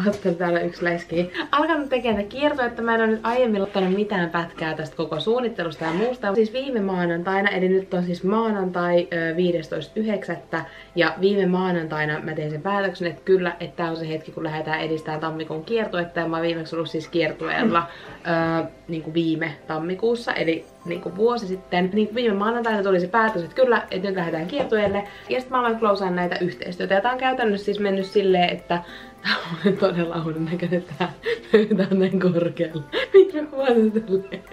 Oottanut täällä yksi leski. Alkanut tekemään kiertoa, että mä en ole nyt aiemmin ottanut mitään pätkää tästä koko suunnittelusta ja muusta. Siis viime maanantaina, eli nyt on siis maanantai 15.9. Ja viime maanantaina mä tein sen päätöksen, että kyllä, että tää on se hetki, kun lähdetään edistämään tammikuun kiertuetta. Ja mä oon viimeksi ollut siis kiertueella niinku viime tammikuussa, eli niinku vuosi sitten. Niin viime maanantaina tuli se päätös, että kyllä, että nyt lähdetään kiertueelle. Ja sitten mä aloin closaan näitä yhteistyötä. Ja tää on käytännössä siis mennyt silleen, että tää on todella uuden näköinen, tää pöytä on näin korkealla. Miksi mä kuvataan tälleen?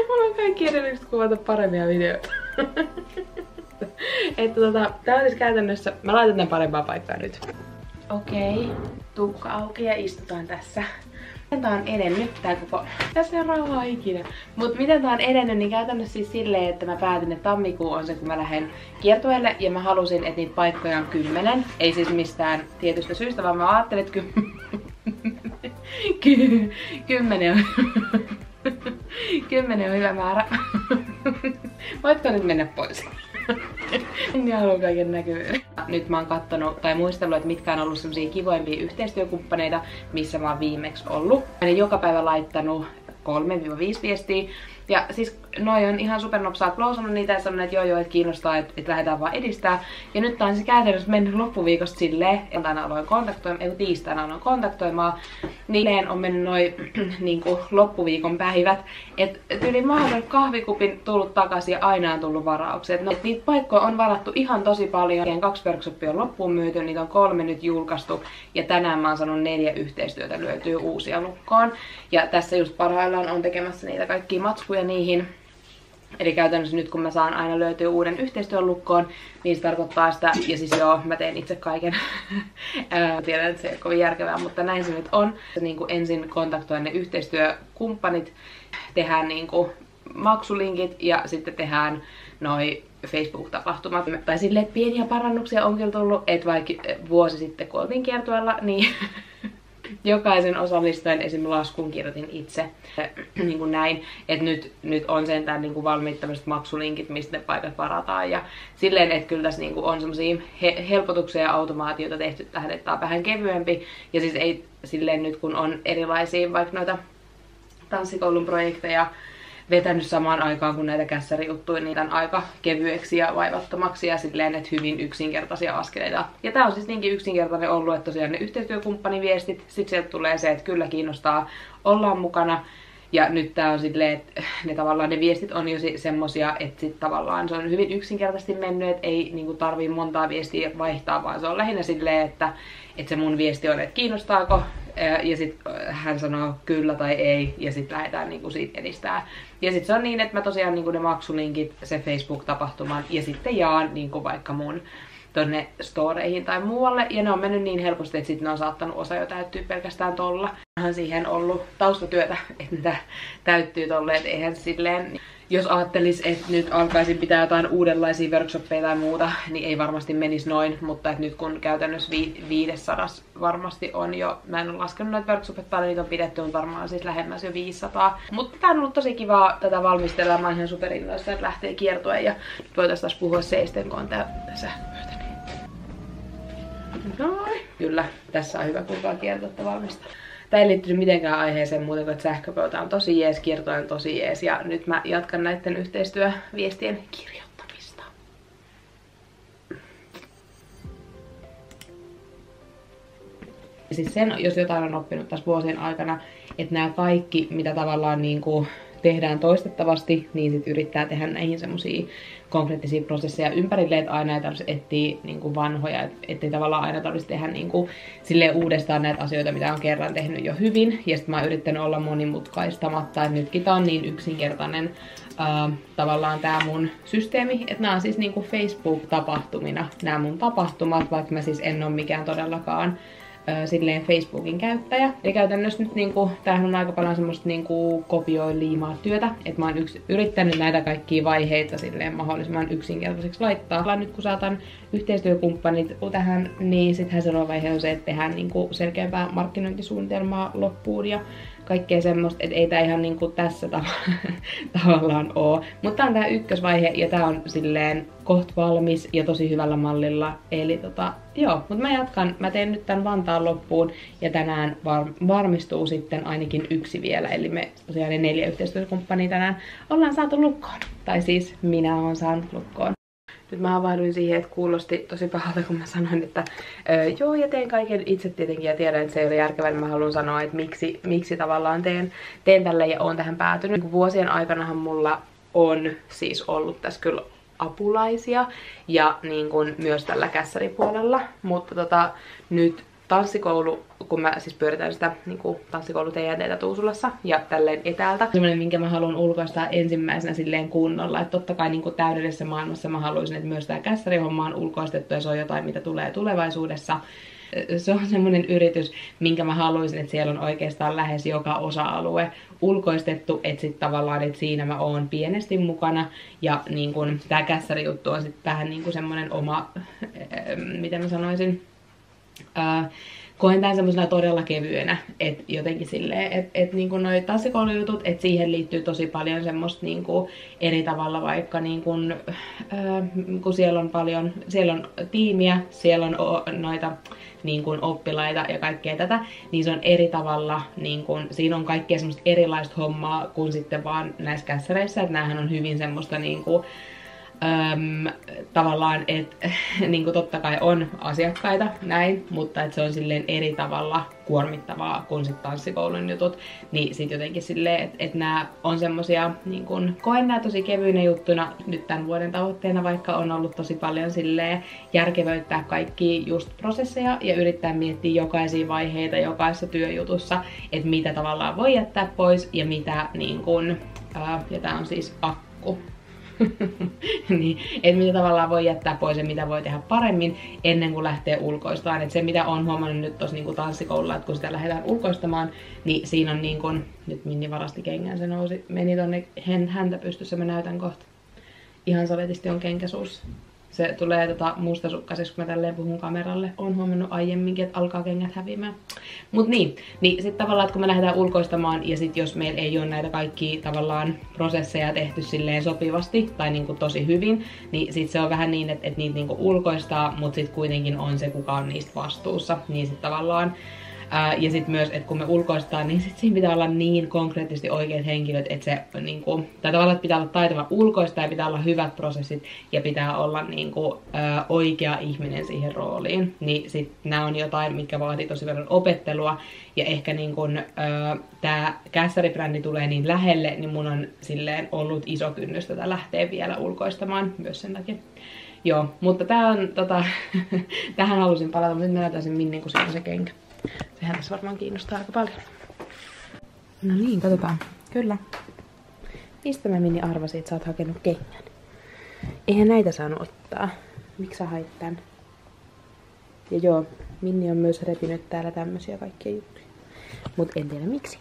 Mulla on kaikki edellytykset kuvata paremmia videoita. Että tää on siis käytännössä, mä laitan tän parempaa paikkaa nyt. Okei, tukka auki ja istutaan tässä. Miten tää on edennyt tää koko... Tässä ei ole rauhaa ikinä. Mut miten tää on edennyt, niin käytännössä siis silleen, että mä päätin, että tammikuu on se, kun mä lähden kiertueelle. Ja mä halusin, että niitä paikkoja on 10. Ei siis mistään tietystä syystä, vaan mä ajattelin, että 10 on... 10 on hyvä määrä. Voitko nyt mennä pois? En halua kaiken näkyvyyden. Nyt mä oon kattonut tai muistellut, että mitkä on ollut semmosia kivoimpia yhteistyökumppaneita, missä mä oon viimeksi ollut. Mä olen joka päivä laittanut 3-5 viestiä. Ja siis noi on ihan supernopsaa closannut niitä ja sanonut, että joo, että kiinnostaa, että lähdetään vaan edistää. Ja nyt tää on siis käytännössä mennyt loppuviikosta silleen, että tiistaina aloin kontaktoimaan. Niilleen on mennyt noi niinku loppuviikon päivät. Et yli mahdollinen kahvikupin tullut takaisin ja aina on tullut varauksia. Et niitä paikkoja on varattu ihan tosi paljon. 2 workshopia on loppuun myyty, niitä on 3 nyt julkaistu. Ja tänään mä oon sanonut 4 yhteistyötä löytyy uusia lukkoon. Ja tässä just parhaillaan on tekemässä niitä kaikkia matskuja niihin. Eli käytännössä nyt kun mä saan aina löytyä uuden yhteistyön lukkoon, niin se tarkoittaa sitä, ja siis joo, mä teen itse kaiken. Tiedän, että se ei ole kovin järkevää, mutta näin se nyt on. Niin kuin ensin kontaktoin ne yhteistyökumppanit, tehdään niin kuin maksulinkit ja sitten tehdään noi Facebook-tapahtumat. Tai silleen pieniä parannuksia on kyllä tullut, että vaikka vuosi sitten kun oltiin kiertueella, niin jokaisen osallistujan esim. Laskun kirjoitin itse. Niin kuin näin, että nyt on sentään niin kuin valmiit tämmöiset maksulinkit, mistä ne paikat varataan. Ja silleen, että kyllä tässä niin kuin on semmosia helpotuksia ja automaatioita tehty tähän, että tää on vähän kevyempi. Ja siis ei silleen nyt kun on erilaisia vaikka noita tanssikoulun projekteja vetänyt samaan aikaan kuin näitä kässärijuttuja, niin tämän aika kevyeksi ja vaivattomaksi ja silleen, että hyvin yksinkertaisia askeleita. Ja tää on siis niinkin yksinkertainen ollut, että tosiaan ne yhteistyökumppaniviestit, sit sieltä tulee se, että kyllä kiinnostaa, ollaan mukana. Ja nyt tää on silleen, että ne viestit on jo semmosia, että sit tavallaan se on hyvin yksinkertaisesti mennyt, että ei niinku tarvii montaa viestiä vaihtaa, vaan se on lähinnä silleen, että se mun viesti on, että kiinnostaako, ja sit hän sanoo kyllä tai ei, ja sit lähdetään niinku siitä edistää. Ja sit se on niin, että mä tosiaan niinku ne maksulinkit, se Facebook-tapahtuman, ja sitten jaan niinku vaikka mun tonne storeihin tai muualle, ja ne on mennyt niin helposti, että sit ne on saattanut osa jo täyttyä pelkästään tolla. Onhan siihen ollut taustatyötä, että niitä täyttyy tolleen, että eihän silleen, jos ajattelis, että nyt alkaisin pitää jotain uudenlaisia workshoppeja tai muuta, niin ei varmasti menisi noin, mutta että nyt kun käytännössä 500 varmasti on jo, mä en ole laskenut noita workshoppeja paljon, niitä on pidetty, on varmaan siis lähemmäs jo 500. Mutta tää on ollut tosi kivaa tätä valmistella, mä oon ihan superinnoista, että lähtee kiertoon ja nyt voitais taas puhua seisten, kun on tää sähköpöytä. Noin. Kyllä, tässä on hyvä kuinka kiertoutta valmistaa. Tää ei liittynyt mitenkään aiheeseen muuten kuin, että sähköpöytä on tosi jees, kierto on tosi jees ja nyt mä jatkan näiden yhteistyöviestien kirjoittamista. Ja siis sen, jos jotain on oppinut tässä vuosien aikana, että nämä kaikki, mitä tavallaan niinku tehdään toistettavasti, niin sit yrittää tehdä näihin semmosia konkreettisia prosesseja ympärille, että aina ei tarvitse etsiä niinku vanhoja, ettei tavallaan aina tarvitse tehdä niinku silleen uudestaan näitä asioita, mitä on kerran tehnyt jo hyvin. Ja sit mä oon yrittänyt olla monimutkaistamatta, että nytkin tää on niin yksinkertainen tavallaan tää mun systeemi, että nää on siis niinku Facebook-tapahtumina nämä mun tapahtumat, vaikka mä siis en oo mikään todellakaan silleen Facebookin käyttäjä. Eli käytännössä nyt niinku, tämähän on aika paljon semmoista niinku kopioi liimaa työtä, että mä oon yrittänyt näitä kaikkia vaiheita silleen mahdollisimman yksinkertaiseksi laittaa. Nyt kun saatan yhteistyökumppanit tähän, niin sittenhän seuraava vaihe on se, että tehdään niinku selkeämpää markkinointisuunnitelmaa loppuun ja kaikkea semmoista, että ei tää ihan niinku tässä tavallaan oo. Mutta tää on tää ykkösvaihe ja tää on silleen koht valmis ja tosi hyvällä mallilla. Eli joo, mutta mä jatkan. Mä teen nyt tän Vantaan loppuun ja tänään varmistuu sitten ainakin yksi vielä. Eli me tosiaan ne 4 yhteistyökumppania tänään ollaan saatu lukkoon. Tai siis minä oon saanut lukkoon. Nyt mä havahduin siihen, että kuulosti tosi pahalta, kun mä sanoin, että joo, ja teen kaiken itse tietenkin, ja tiedän, että se ei ole järkevää, niin mä haluan sanoa, että miksi tavallaan teen tälle ja oon tähän päätynyt. Niin vuosien aikanahan mulla on siis ollut tässä kyllä apulaisia, ja niin kuin myös tällä kässäripuolella, mutta nyt tanssikoulu, kun mä siis pyöritän sitä niin tanssikoulu-TNT:tä Tuusulassa ja tälleen etäältä. Semmoinen, minkä mä haluan ulkoistaa ensimmäisenä silleen kunnolla. Että totta kai niin täydellisessä maailmassa mä haluaisin, että myös tää kässärihomma on ulkoistettu ja se on jotain, mitä tulee tulevaisuudessa. Se on semmoinen yritys, minkä mä haluaisin, että siellä on oikeastaan lähes joka osa-alue ulkoistettu, että sit tavallaan, että siinä mä oon pienesti mukana ja niin kun tää kässärijuttu on sit vähän niin kuin semmoinen oma, miten mä sanoisin, koen tämän semmosena todella kevyenä, että jotenkin silleen, että niinku noi tanssikoulujutut, että siihen liittyy tosi paljon semmoista niinku eri tavalla vaikka niinku, kun siellä on tiimiä, siellä on noita niinku oppilaita ja kaikkea tätä, niin se on eri tavalla, niinku, siinä on kaikkea semmoista erilaista hommaa kuin sitten vaan näissä kässäreissä, että näähän on hyvin semmoista niinku, tavallaan, että niin totta kai on asiakkaita näin, mutta että se on silleen eri tavalla kuormittavaa kuin sit tanssikoulun jutut, niin sit jotenkin silleen, että nämä on semmosia, niin kun, koen nää tosi kevyinä juttuna nyt tämän vuoden tavoitteena, vaikka on ollut tosi paljon silleen järkevöittää kaikki just prosesseja ja yrittää miettiä jokaisia vaiheita jokaisessa työjutussa, että mitä tavallaan voi jättää pois ja mitä niin kun, ja tää on siis akku. Niin, että mitä tavallaan voi jättää pois ja mitä voi tehdä paremmin ennen kuin lähtee ulkoistamaan. Että se mitä on huomannut nyt tossa niinku tanssikoululla, että kun sitä lähdetään ulkoistamaan, niin siinä on niinku, nyt Minni varasti kengän, se meni tonne häntä pystyssä, mä näytän kohta. Ihan savetisti on kenkä suussa. Se tulee mustasukkaiseksi, kun mä tälleen puhun kameralle. Oon huomannut aiemminkin, että alkaa kengät häviämään. Mut niin sit tavallaan, että kun me lähdetään ulkoistamaan ja sit jos meillä ei ole näitä kaikkia tavallaan prosesseja tehty silleen sopivasti tai niinku tosi hyvin, niin sit se on vähän niin, että niitä niinku ulkoistaa, mut sit kuitenkin on se, kuka on niistä vastuussa. Niin sit tavallaan ja sitten myös, että kun me ulkoistaan, niin sit siinä pitää olla niin konkreettisesti oikeat henkilöt, että se niinku, tai tavallaan, että pitää olla taitava ulkoista ja pitää olla hyvät prosessit ja pitää olla niinku, oikea ihminen siihen rooliin. Niin sit nää on jotain, mitkä vaatii tosi paljon opettelua ja ehkä niinku, tää kässäribrändi tulee niin lähelle, niin mun on silleen ollut iso kynnys tätä lähteä vielä ulkoistamaan myös sen takia. Joo, mutta tää on tähän halusin palata, mutta nyt mä näytän sen Minnin, kun siinä on se kenkä. Sehän tässä varmaan kiinnostaa aika paljon. No niin, katsotaan. Kyllä. Mistä mä Minni arvasin, että sä oot hakenut kengän? Eihän näitä saanut ottaa. Miksi sä hait tän? Ja joo, Minni on myös repinyt täällä tämmösiä kaikkia juttuja. Mut en tiedä miksi.